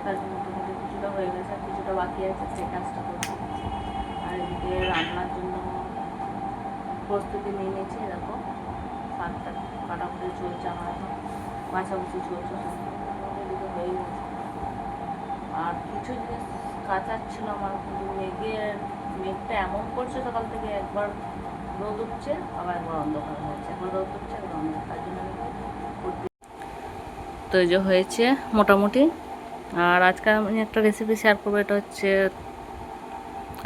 কাজ মোটামুটি কিছুটা হয়ে গেছে, আর কিছুটা বাকি আছে, সেই কাজটা করতে হচ্ছে। আর এদিকে রান্নার জন্য প্রস্তুতি নিয়ে নিয়েছি। দেখো শাকটা কাটাকুটি চলছে, আমার এখন বাছাবুছি চলছে, এদিকে হয়ে গেছে। আর কিছু জিনিস কাচার ছিল আমার, কিন্তু মেঘটা এমন করছে সকাল থেকে, একবার রোদ উঠছে আবার একবার অন্ধকার হয়েছে, একবার রোদ উঠছে একবার অন্ধকার, তার জন্য আমি তো এই যে হয়েছে মোটামুটি। আর আজকে আমি একটা রেসিপি শেয়ার করবো, এটা হচ্ছে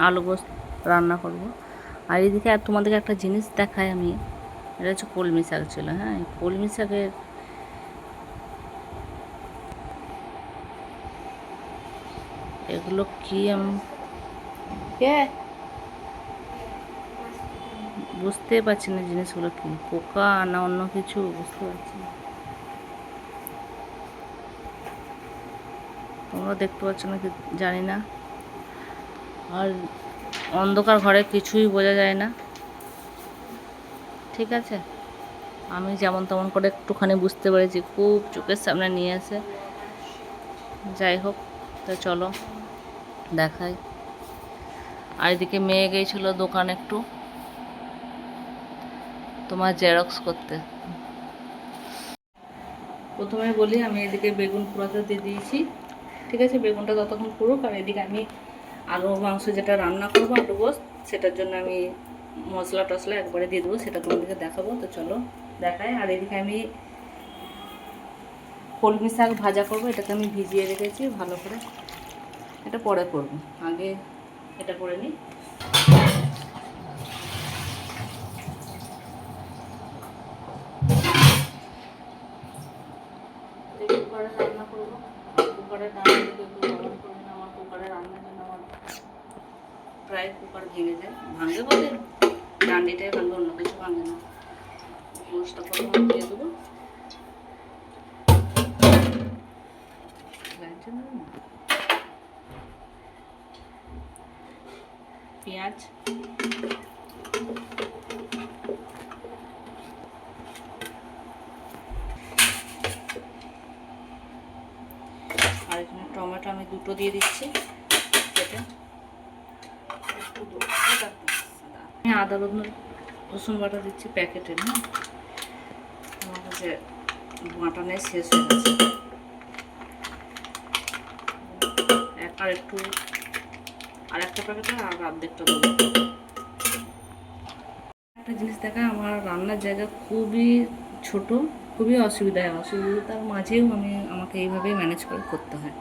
আলু গোস্ত রান্না করব। আর এদিকে আর তোমাদেরকে একটা জিনিস দেখাই আমি, এটা হচ্ছে কলমি শাক ছিল। হ্যাঁ, কলমি শাকের এগুলো কি আমি বুঝতে পারছি না, জিনিসগুলো কি পোকা না অন্য কিছু বুঝতে পারছি না। তোমরা দেখতে পাচ্ছ না কি জানি না। আর অন্ধকার ঘরে কিছুই বোঝা যায় না, ঠিক আছে। আমি যেমন তেমন করে একটুখানি বুঝতে পেরেছি, খুব চোখের সামনে নিয়ে আসে। যাই হোক, তো চলো দেখাই। আর এদিকে মেয়ে গিয়েছিল দোকানে একটু তোমার জেরক্স করতে। প্রথমে বলি, আমি এদিকে বেগুন পোড়াতে দিয়ে দিয়েছি, ঠিক আছে। বেগুনটা ততক্ষণ পুরুক। আর এদিকে আমি আলু মাংস যেটা রান্না করবো, আলু গোস্ত, সেটার জন্য আমি মশলা টশলা একবারে দিয়ে দেবো, সেটা তোমাদেরকে দেখাবো। তো চলো দেখাই। আর এদিকে আমি কলমি শাক ভাজা করবো, এটাকে আমি ভিজিয়ে রেখেছি ভালো করে। এটা পরে করবো, আগে এটা করে নিই। কুকারে রান্না করবো, কুকারে রান্না একটু গরম করে না, আমার কুকারে রান্নার জন্য আমার প্রায় কুকার ভেঙে যায়, ভাঙে বলে ডান্ডিটাই ভাঙবে, অন্য কিছু ভাঙে না। মশলা করে দিয়ে দেবো, পেঁয়াজ, আর এখানে টমেটো আমি দুটো দিয়ে দিচ্ছি কেটে। আমি আদা রসুন বাটা দিচ্ছি প্যাকেটের। হ্যাঁ, আমার কাছে বাটানে শেষ হয়ে গেছে। আর একটা প্যাকেটে আর অর্ধেকটা দেবো। একটা জিনিস দেখা, আমার রান্নার জায়গা খুবই ছোট, খুবই অসুবিধার মাঝেও আমাকে এইভাবেই ম্যানেজ করে করতে হয়।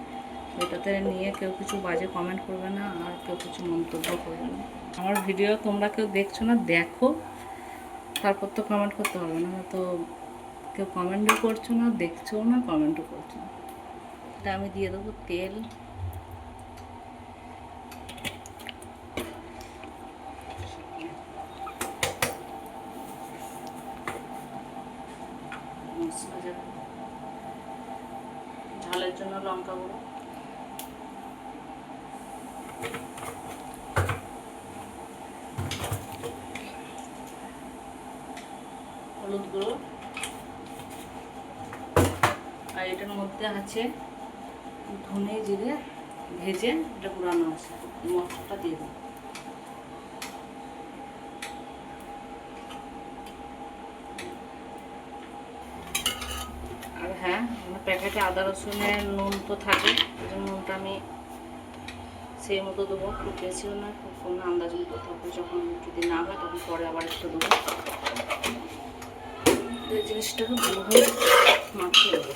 এটাতে নিয়ে কেউ কিছু বাজে কমেন্ট করবে না, আর কেউ কিছু মন্তব্য করবে না। আমার ভিডিও তোমরা কেউ দেখছো না, দেখো, তারপর তো কমেন্ট করতে পারবে না। তো কেউ কমেন্টও করছো না, দেখছো না, কমেন্টও করছো না। এটা আমি দিয়ে দেবো তেল, ঝালের জন্য লঙ্কা গুঁড়ো, হলুদ গুঁড়ো, আর এটার মধ্যে আছে ধনে জিরে ভেজে এটা পুরানো আছে, মশলাটা দিয়ে দেবো। আর হ্যাঁ, প্যাকেটে আদা রসুনের নুন তো থাকে, এই জন্য নুনটা আমি সেই মতো দেবো, খুব বেশিও না, খুব কম না, আন্দাজ মতো। তারপর যখন যদি না হয় তখন পরে আবার একটু দেবো। এই জিনিসটাকে ভালোভাবে মাখিয়ে দেবো।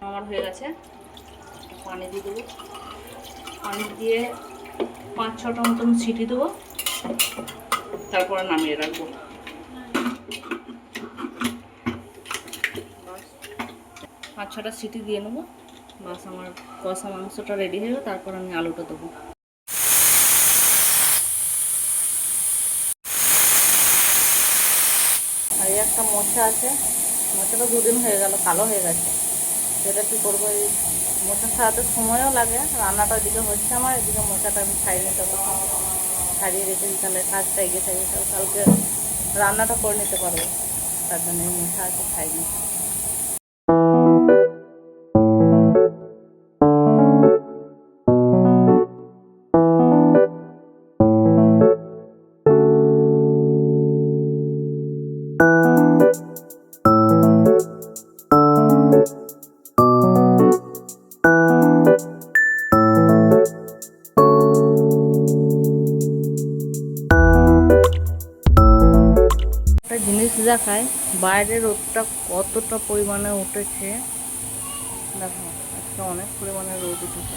আমার হয়ে গেছে, পানি দিয়ে দেবো। পানি দিয়ে 5-6টা মতন সিটি দেবো, তারপরে নামিয়ে রাখবো। 5-6টা সিটি দিয়ে নেবো, বাস আমার কষা মাংসটা রেডি হয়ে যাবে। তারপর আমি আলুটা দেবো। আর একটা মোচা আছে, মোচাটা 2 দিন হয়ে গেল, কালো হয়ে গেছে। সেটা কী করবো, এই মোচা ছাড়াতে সময়ও লাগে, রান্নাটা এদিকে হচ্ছে আমার, এদিকে মোচাটা আমি ছাড়িয়ে নিতে পারবো, ছাড়িয়ে রেখেছি, তাহলে কাজটা এগিয়ে থাকে, তাহলে কালকে রান্নাটা করে নিতে পারবো, তার জন্য এই মোচা আছে ছাড়িয়ে নিচ্ছি। একটা জিনিস দেখায়, বাইরের রোদটা কতটা পরিমাণে উঠেছে দেখো, আজকে অনেক পরিমাণে রোদ উঠেছে,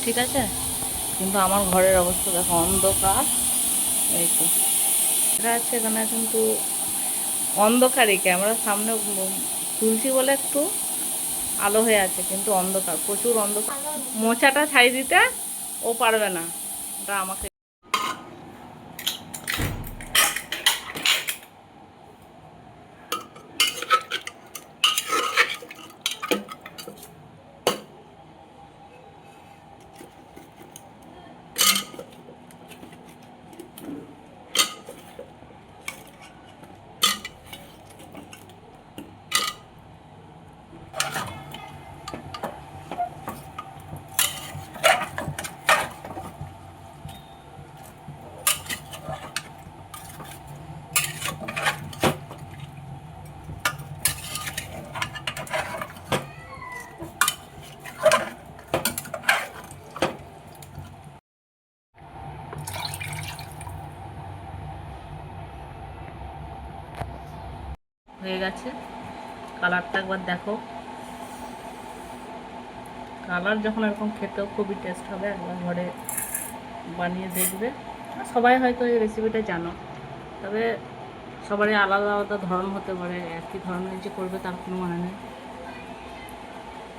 ঠিক আছে, কিন্তু আমার ঘরের অবস্থা দেখো অন্ধকার। এই তো দেখা যাচ্ছে এখানে কিন্তু অন্ধকারই, ক্যামেরার সামনে তুলছি বলে একটু আলো হয়ে আছে, কিন্তু অন্ধকার, প্রচুর অন্ধকার। মোচাটা ছাই দিতে ও পারবে না, ওটা আমাকে। হয়ে গেছে, কালারটা একবার দেখো, কালার যখন এরকম খেতেও খুবই টেস্ট হবে, একবার ঘরে বানিয়ে দেখবে। সবাই হয়তো এই রেসিপিটা জানো, তবে সবারই আলাদা আলাদা ধরন হতে পারে, একই ধরনের যে করবে তার কোনো মানে নেই,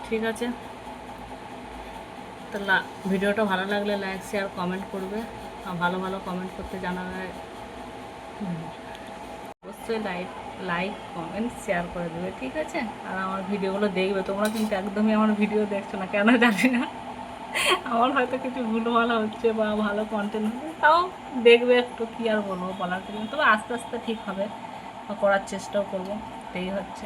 ঠিক আছে। তো ভিডিওটা ভালো লাগলে লাইক শেয়ার কমেন্ট করবে, আর ভালো ভালো কমেন্ট করতে জানাবে, অবশ্যই লাইক কমেন্ট শেয়ার করে দেবে, ঠিক আছে। আর আমার ভিডিওগুলো দেখবে, তোমরা কিন্তু একদমই আমার ভিডিও দেখছো না, কেন জানি না, আমার হয়তো কিছু ভুলভাল হচ্ছে বা ভালো কন্টেন্ট হবে, তাও দেখবে একটু, কী আর বলবো বলার জন্য, তবে আস্তে আস্তে ঠিক হবে, বা করার চেষ্টাও করবো, এই হচ্ছে।